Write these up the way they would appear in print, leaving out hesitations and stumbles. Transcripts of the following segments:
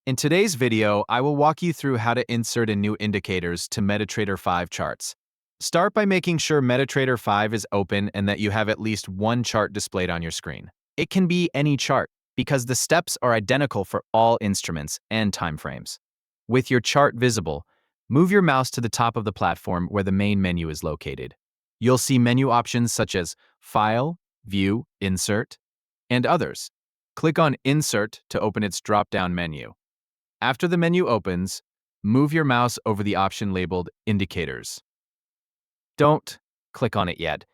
In today's video, I will walk you through how to insert in new indicators to MetaTrader 5 charts. Start by making sure MetaTrader 5 is open and that you have at least one chart displayed on your screen. It can be any chart because the steps are identical for all instruments and timeframes. With your chart visible, move your mouse to the top of the platform where the main menu is located. You'll see menu options such as File, View, Insert, and others. Click on Insert to open its drop-down menu. After the menu opens, move your mouse over the option labeled Indicators. Don't click on it yet.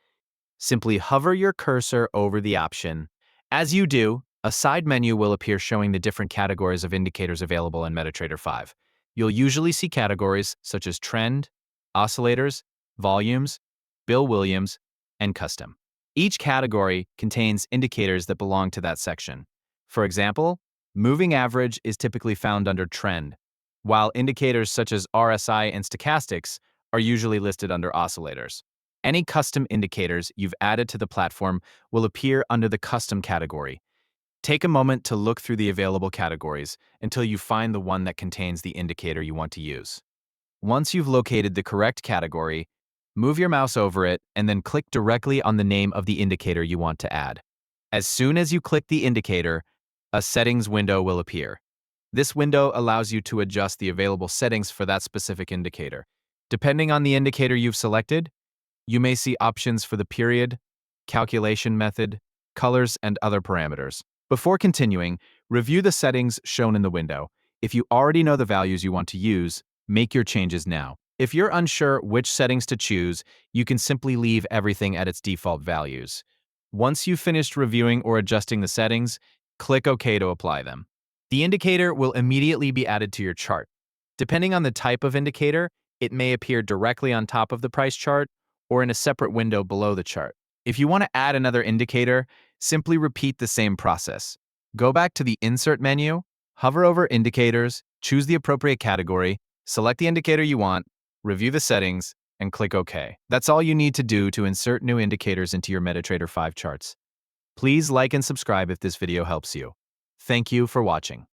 Simply hover your cursor over the option. As you do, a side menu will appear showing the different categories of indicators available in MetaTrader 5. You'll usually see categories such as Trend, Oscillators, Volumes, Bill Williams, and Custom. Each category contains indicators that belong to that section. For example, moving average is typically found under Trend, while indicators such as RSI and stochastics are usually listed under Oscillators. Any custom indicators you've added to the platform will appear under the Custom category. Take a moment to look through the available categories until you find the one that contains the indicator you want to use. Once you've located the correct category, move your mouse over it and then click directly on the name of the indicator you want to add. As soon as you click the indicator, a settings window will appear. This window allows you to adjust the available settings for that specific indicator. Depending on the indicator you've selected, you may see options for the period, calculation method, colors, and other parameters. Before continuing, review the settings shown in the window. If you already know the values you want to use, make your changes now. If you're unsure which settings to choose, you can simply leave everything at its default values. Once you've finished reviewing or adjusting the settings, click OK to apply them. The indicator will immediately be added to your chart. Depending on the type of indicator, it may appear directly on top of the price chart or in a separate window below the chart. If you want to add another indicator, simply repeat the same process. Go back to the Insert menu, hover over Indicators, choose the appropriate category, select the indicator you want, review the settings, and click OK. That's all you need to do to insert new indicators into your MetaTrader 5 charts. Please like and subscribe if this video helps you. Thank you for watching.